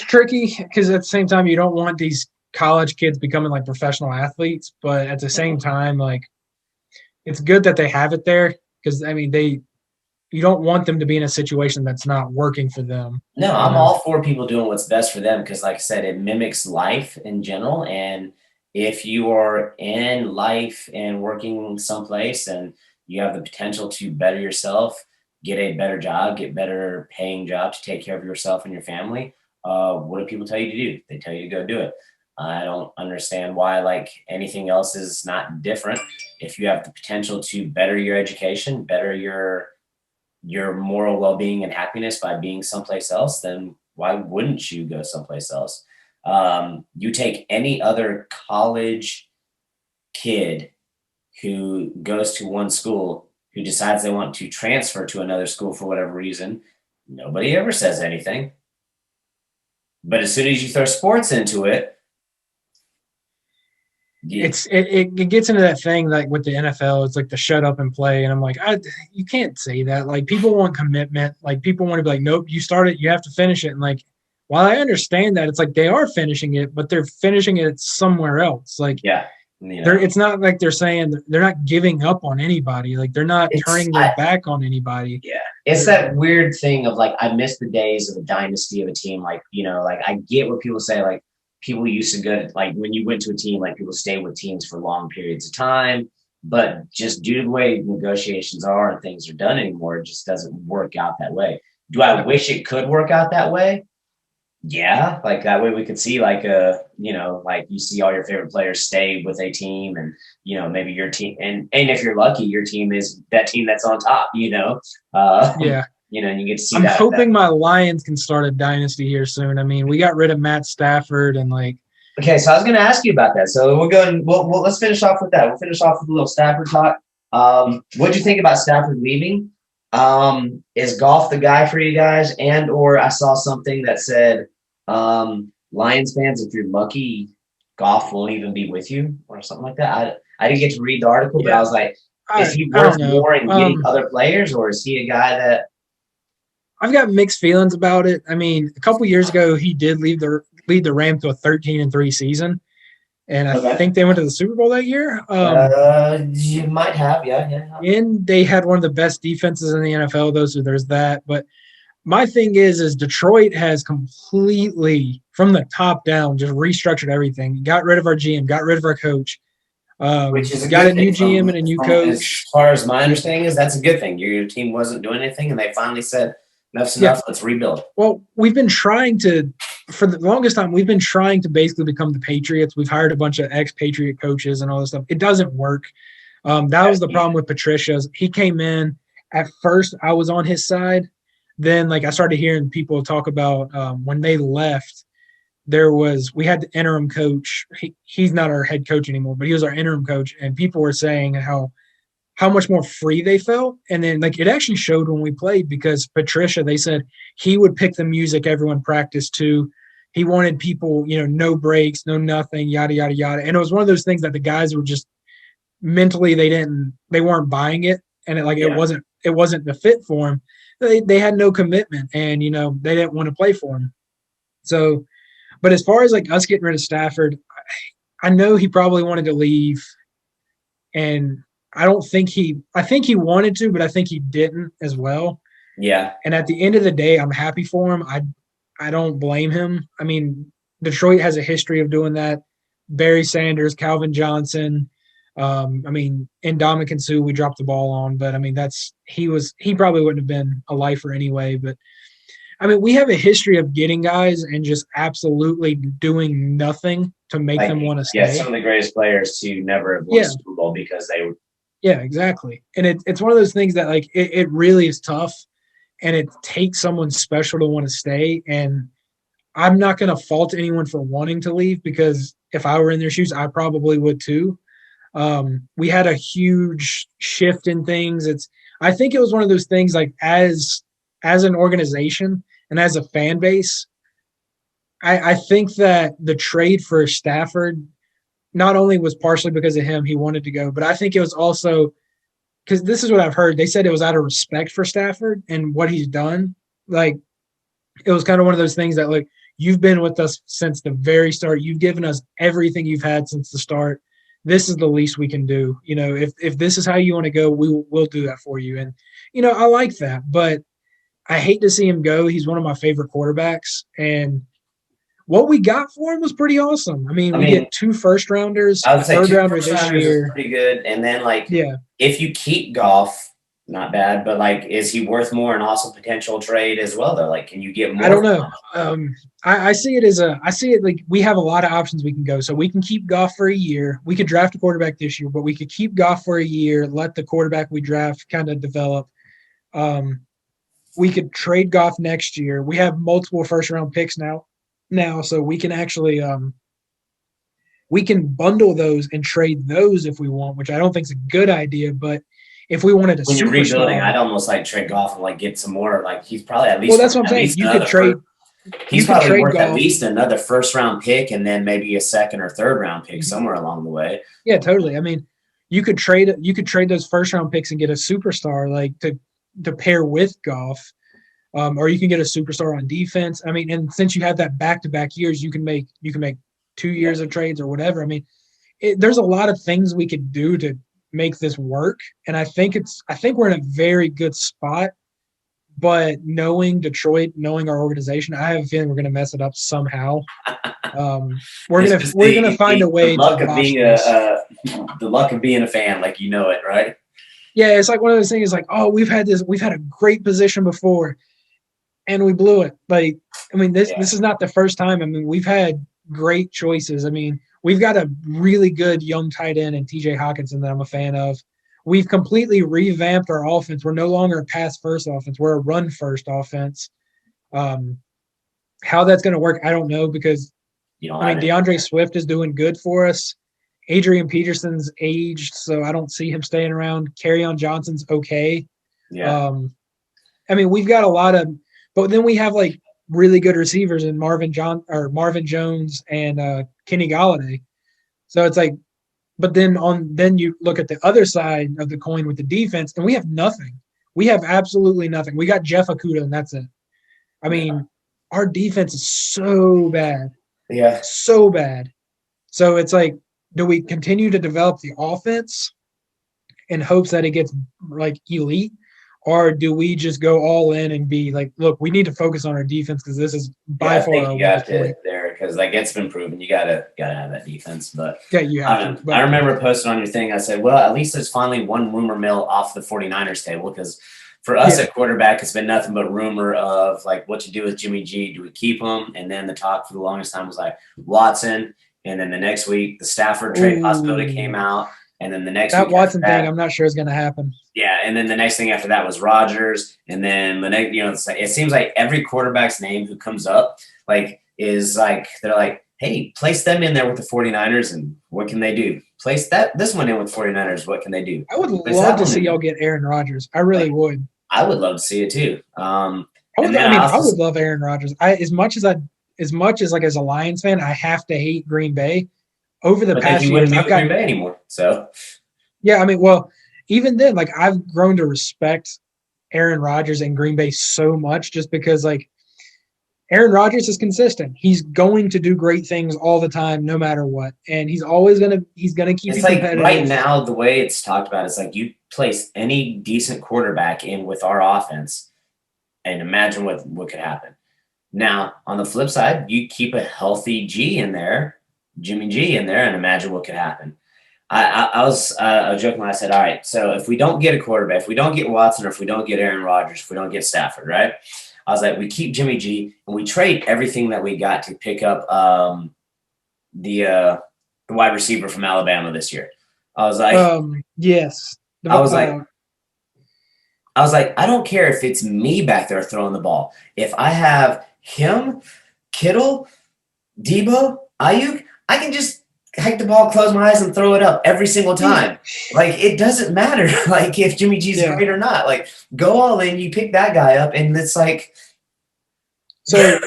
tricky because at the same time you don't want these college kids becoming like professional athletes, but at the same time, like it's good that they have it there because I mean you don't want them to be in a situation that's not working for them. No, I'm all for people doing what's best for them because, like I said, it mimics life in general. And if you are in life and working someplace and you have the potential to better yourself, get a better job, get better paying job to take care of yourself and your family, what do people tell you to do? They tell you to go do it. I don't understand why like anything else is not different. If you have the potential to better your education, better your moral well-being and happiness by being someplace else, then why wouldn't you go someplace else? You take any other college kid who goes to one school who decides they want to transfer to another school for whatever reason, nobody ever says anything. But as soon as you throw sports into it, it gets into that thing like with the NFL. It's like the shut up and play, and I'm like, you can't say that. Like people want commitment. Like people want to be like, nope, you started, you have to finish it. And like, while I understand that, it's like they are finishing it, but they're finishing it somewhere else. Like, yeah, it's not like they're saying they're not giving up on anybody. Like they're not turning their back on anybody. Yeah, it's that weird thing of like I miss the days of a dynasty of a team. Like like I get what people say. Like people used to go like when you went to a team, like people stay with teams for long periods of time. But just due to the way negotiations are and things are done anymore, it just doesn't work out that way. Do I wish it could work out that way? Yeah, like that way we could see like like you see all your favorite players stay with a team, and maybe your team, and if you're lucky, your team is that team that's on top. Yeah. And you get to see I'm that. hoping my Lions can start a dynasty here soon. I mean, we got rid of Matt Stafford and like. Okay, so I was going to ask you about that. So we'll go and we'll let's finish off with that. We'll finish off with a little Stafford talk. What'd you think about Stafford leaving? Is Goff the guy for you guys? And or I saw something that said Lions fans, if you're lucky, Goff won't even be with you or something like that. I didn't get to read the article, but I was like, is he worth more in getting other players, or is he a guy that? I've got mixed feelings about it. I mean, a couple years ago, he did lead the Rams to a 13-3 season, and I think they went to the Super Bowl that year. You might have, yeah. And they had one of the best defenses in the NFL. There's that, but my thing is Detroit has completely from the top down just restructured everything. Got rid of our GM, got rid of our coach. Which is a Got good a new thing GM and a new as coach. far as my understanding is. That's a good thing. Your team wasn't doing anything, and they finally said, "Enough's Yeah. enough. Let's rebuild." Well, we've been trying to, for the longest time, we've been trying to basically become the Patriots. We've hired a bunch of ex-Patriot coaches and all this stuff. It doesn't work. That was the problem with Patricia's. He came in at first. I was on his side. Then, like, I started hearing people talk about when they left. We had the interim coach. He's not our head coach anymore, but he was our interim coach, and people were saying how much more free they felt. And then, like, it actually showed when we played because Patricia, they said he would pick the music everyone practiced to. He wanted people, no breaks, no nothing, yada yada yada. And it was one of those things that the guys were just mentally they weren't buying it, and it wasn't the fit for them. They had no commitment, and they didn't want to play for him. So, but as far as like us getting rid of Stafford, I know he probably wanted to leave, and I think he wanted to, but I think he didn't as well. Yeah. And at the end of the day, I'm happy for him. I don't blame him. I mean, Detroit has a history of doing that. Barry Sanders, Calvin Johnson. Ndamukong Suh, we dropped the ball on, but I mean, he probably wouldn't have been a lifer anyway. But I mean, we have a history of getting guys and just absolutely doing nothing to make them want to stay. Yeah, some of the greatest players to never have won a Super Bowl because they were. Yeah, exactly. And it's one of those things that like it really is tough, and it takes someone special to want to stay. And I'm not going to fault anyone for wanting to leave because if I were in their shoes, I probably would too. We had a huge shift in things. I think it was one of those things like as an organization and as a fan base, I think that the trade for Stafford not only was partially because of him, he wanted to go, but I think it was also because this is what I've heard. They said it was out of respect for Stafford and what he's done. Like, it was kind of one of those things that, like, you've been with us since the very start. You've given us everything you've had since the start. This is the least we can do. If this is how you want to go, we'll do that for you. And, I like that, but I hate to see him go. He's one of my favorite quarterbacks, and what we got for him was pretty awesome. I mean, we get 2 first-rounders, I would say 2 third-rounder this year. Pretty good. And then, if you keep Goff, not bad, but, is he worth more and also potential trade as well, though? Like, can you get more? I don't know. I see it like we have a lot of options we can go. So we can keep Goff for a year. We could draft a quarterback this year, but we could keep Goff for a year, let the quarterback we draft kind of develop. We could trade Goff next year. We have multiple first-round picks now, so we can actually we can bundle those and trade those if we want, which I don't think is a good idea. But if we wanted to, when you're rebuilding, I'd almost trade Goff and get some more. Like, he's probably at least. Well, that's what I'm saying. You could trade. He's probably worth at least another first-round pick and then maybe a second or third-round pick somewhere along the way. Yeah, totally. I mean, you could trade those first-round picks and get a superstar to pair with Goff. Or you can get a superstar on defense. I mean, and since you have that back-to-back years, you can make 2 years of trades or whatever. I mean, there's a lot of things we could do to make this work, and I think we're in a very good spot. But knowing Detroit, knowing our organization, I have a feeling we're going to mess it up somehow. We're gonna find a way. The luck of being a fan, it, right? Yeah, it's like one of those things. Like, oh, we've had a great position before, and we blew it. Like, I mean, this is not the first time. I mean, we've had great choices. I mean, we've got a really good young tight end in TJ Hawkinson that I'm a fan of. We've completely revamped our offense. We're no longer a pass-first offense. We're a run-first offense. How that's going to work, I don't know because, DeAndre Swift is doing good for us. Adrian Peterson's aged, so I don't see him staying around. Kerryon Johnson's okay. Yeah. I mean, we've got a lot of – but then we have, really good receivers in Marvin Jones and Kenny Golladay. So it's like – but then you look at the other side of the coin with the defense, and we have nothing. We have absolutely nothing. We got Jeff Okudah, and that's it. I mean, our defense is so bad. Yeah. So bad. So it's like, do we continue to develop the offense in hopes that it gets elite, or do we just go all in and be like, look, we need to focus on our defense because this is by I far think our you weakest got to point. there because like it's been proven you gotta have that defense. But Yeah, you have to. But I remember posting on your thing. I said, well, at least there's finally one rumor mill off the 49ers table because for us Yeah. at quarterback, it's been nothing but rumor of like what to do with Jimmy G. Do we keep him? And then the talk for the longest time was like Watson. And then the next week, the Stafford trade possibility came out. And then the next that week after Watson that, thing, I'm not sure is going to happen. yeah, and then the next thing after that was Rodgers, and then the next, it seems like every quarterback's name who comes up, like, is like they're like, hey, place them in there with the 49ers, and what can they do? Place this one in with 49ers, what can they do? I would Place love that to one see in y'all there. get Aaron Rodgers. I really Like, would. I would love to see it too. I And then I also, would love Aaron Rodgers. As much as like as a Lions fan, I have to hate Green Bay. Over the but then past he years, wouldn't be I've with Green gotten Bay anymore. So yeah. I mean, well, even then, like I've grown to respect Aaron Rodgers and Green Bay so much just because like Aaron Rodgers is consistent. He's going to do great things all the time, no matter what, and he's gonna keep it's you like right competitive. now, the way it's talked about, it's like you place any decent quarterback in with our offense, and imagine what could happen. Now, on the flip side, you keep a healthy G in there, Jimmy G in there, and imagine what could happen. I was joking when I said, all right, so if we don't get a quarterback, if we don't get Watson, or if we don't get Aaron Rodgers, if we don't get Stafford, right? I was like, we keep Jimmy G and we trade everything that we got to pick up the wide receiver from Alabama this year. I was like, Yes, I was like, I was like, I don't care if it's me back there throwing the ball. If I have him, Kittle, Debo, Ayuk, I can just hike the ball, close my eyes, and throw it up every single time. Like, it doesn't matter, like, if Jimmy G's great or not. Like, go all in, you pick that guy up, and it's like. So,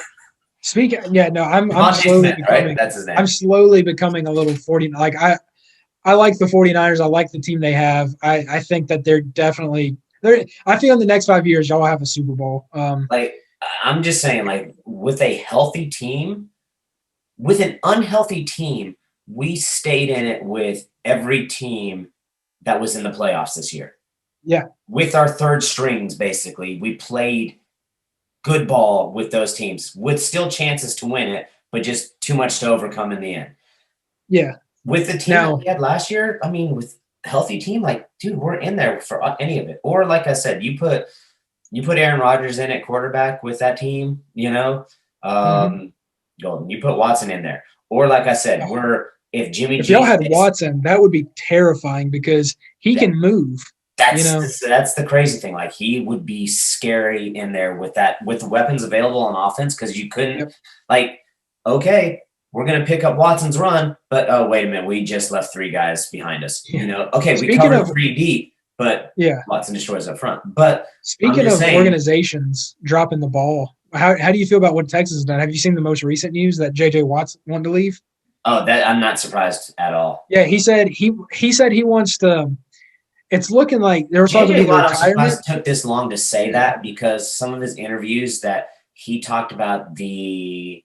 speaking, yeah, no, I'm slowly Smith, becoming. Right? That's his name. I'm slowly becoming a little 40. Like I like the 49ers. I like the team they have. I think that they're definitely. I feel in the next 5 years, y'all have a Super Bowl. Like, I'm just saying, like, with a healthy team, with an unhealthy team, we stayed in it with every team that was in the playoffs this year. Yeah. With our third strings, basically, we played good ball with those teams with still chances to win it, but just too much to overcome in the end. Yeah. With the team that we had last year, I mean, with a healthy team, like, dude, we're in there for any of it. Or like I said, you put Aaron Rodgers in at quarterback with that team, Golden. You put Watson in there. Or like I said, if y'all had Watson, that would be terrifying because he can move. That's the crazy thing. Like, he would be scary in there with the weapons available on offense, because you couldn't like, okay, we're gonna pick up Watson's run, but oh, wait a minute, we just left 3 guys behind us. Okay, we covered 3 deep, but Watson destroys up front. But speaking of organizations dropping the ball, how do you feel about what Texas has done? Have you seen the most recent news that JJ Watt's wanted to leave? Oh, that I'm not surprised at all. Yeah, he said he wants to. It's looking like there was supposed to be the retirement. Took this long to say that because some of his interviews that he talked about the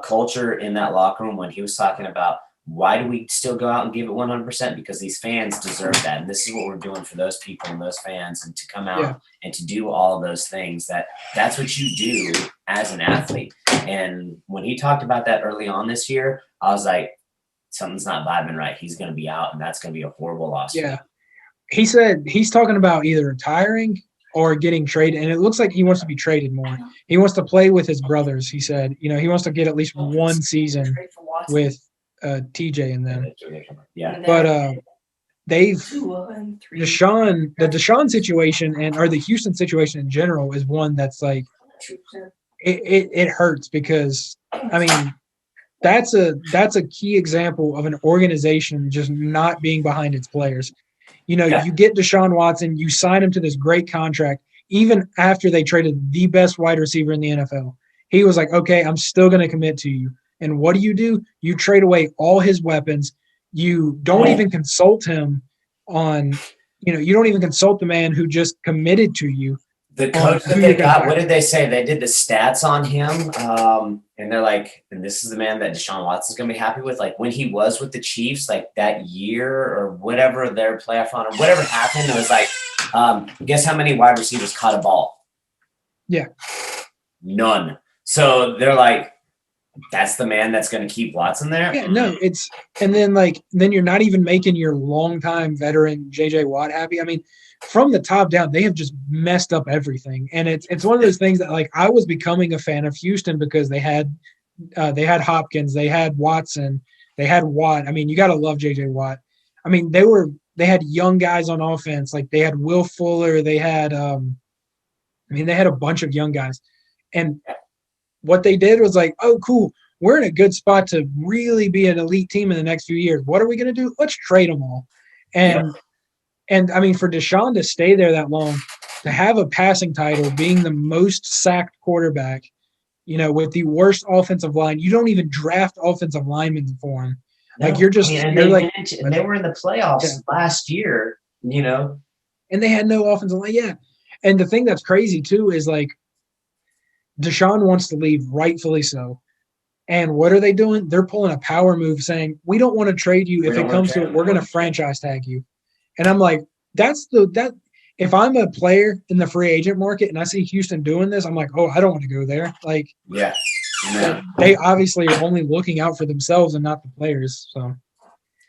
culture in that locker room when he was talking about why do we still go out and give it 100%, because these fans deserve that, and this is what we're doing for those people and those fans, and to come out and to do all of those things, that's what you do as an athlete. And when he talked about that early on this year, I was like, something's not vibing right. He's going to be out, and that's going to be a horrible loss. Yeah. He said he's talking about either retiring or getting traded, and it looks like he wants to be traded more. He wants to play with his brothers. He said, he wants to get at least one season with TJ and them. Yeah. But they've the Deshaun situation or the Houston situation in general is one that's like it hurts because I mean that's a key example of an organization just not being behind its players. You get Deshaun Watson, you sign him to this great contract, even after they traded the best wide receiver in the NFL. He was like, okay, I'm still going to commit to you. And what do? You trade away all his weapons. You don't even consult him on, you don't even consult the man who just committed to you. The coach that they got, what did they say? They did the stats on him, and they're like, and this is the man that Deshaun Watson's going to be happy with. Like, when he was with the Chiefs, like that year or whatever, their playoff run or whatever happened, it was like, Guess how many wide receivers caught a ball? Yeah. None. So they're like, that's the man that's going to keep Watson there? Yeah, no, and then you're not even making your longtime veteran JJ Watt happy. I mean, from the top down, they have just messed up everything. And it's one of those things that like I was becoming a fan of Houston because they had Hopkins, they had Watson, they had Watt. I mean, you gotta love JJ Watt. I mean, they had young guys on offense, like they had Will Fuller, they had they had a bunch of young guys. And what they did was like, oh, cool, we're in a good spot to really be an elite team in the next few years. What are we going to do? Let's trade them all. And I mean, for Deshaun to stay there that long, to have a passing title, being the most sacked quarterback, with the worst offensive line, you don't even draft offensive linemen for him. No, like you're just, and you're like, and they were in the playoffs last year, and they had no offensive line. Yeah. And the thing that's crazy too is like Deshaun wants to leave, rightfully so. And what are they doing? They're pulling a power move saying, we don't want to trade you. If it comes to it, we're going to franchise tag you. And I'm like, if I'm a player in the free agent market and I see Houston doing this, I'm like, oh, I don't want to go there. Like, yeah, they obviously are only looking out for themselves and not the players. So,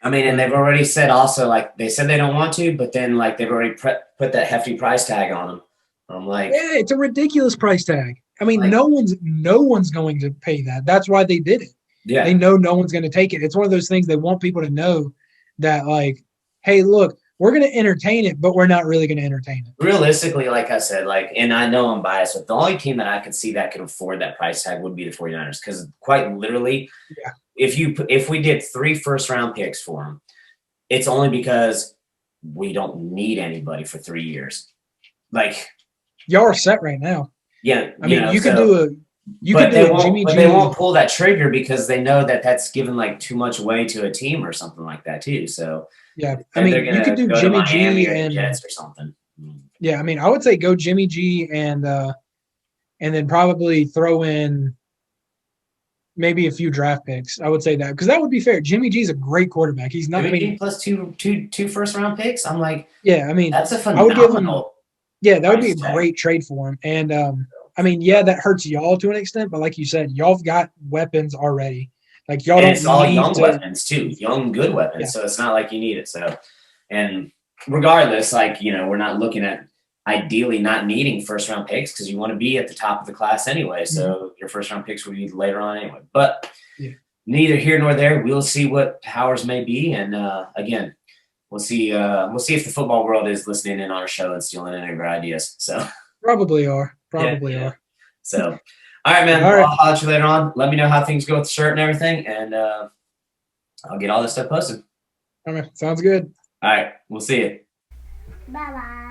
I mean, and they've already said also, like, they said they don't want to, but then like they've already put that hefty price tag on them. I'm like, yeah, it's a ridiculous price tag. I mean, like, no one's going to pay that. That's why they did it. Yeah. They know no one's going to take it. It's one of those things they want people to know that, like, hey, look, we're going to entertain it, but we're not really going to entertain it. Realistically, like I said, and I know I'm biased, but the only team that I could see that could afford that price tag would be the 49ers. Because quite literally, if we did 3 first-round picks for them, it's only because we don't need anybody for 3 years. Like, y'all are set right now. Yeah, I mean, you could do a Jimmy G. But they won't pull that trigger because they know that that's given like too much away to a team or something like that too. So yeah, I mean, you could do Jimmy G and Jets or something. Yeah, I mean, I would say go Jimmy G and then probably throw in maybe a few draft picks. I would say that because that would be fair. Jimmy G is a great quarterback. He's not. Jimmy G plus two first-round picks. I'm like, yeah, I mean, that's a phenomenal. I would give him. Yeah, that would be a great trade for him. And I mean, yeah, that hurts y'all to an extent, but like you said, y'all've got weapons already. Like y'all don't. It's all young weapons too, young good weapons. Yeah. So it's not like you need it. So, and regardless, like we're not looking at ideally not needing first-round picks because you want to be at the top of the class anyway. So your first-round picks will be later on anyway. But neither here nor there. We'll see what powers may be, and again. We'll see if the football world is listening in on our show and stealing any of our ideas. So probably are. So, all right, man. I'll holler at you later on. Let me know how things go with the shirt and everything, and I'll get all this stuff posted. All right, sounds good. All right, we'll see you. Bye-bye.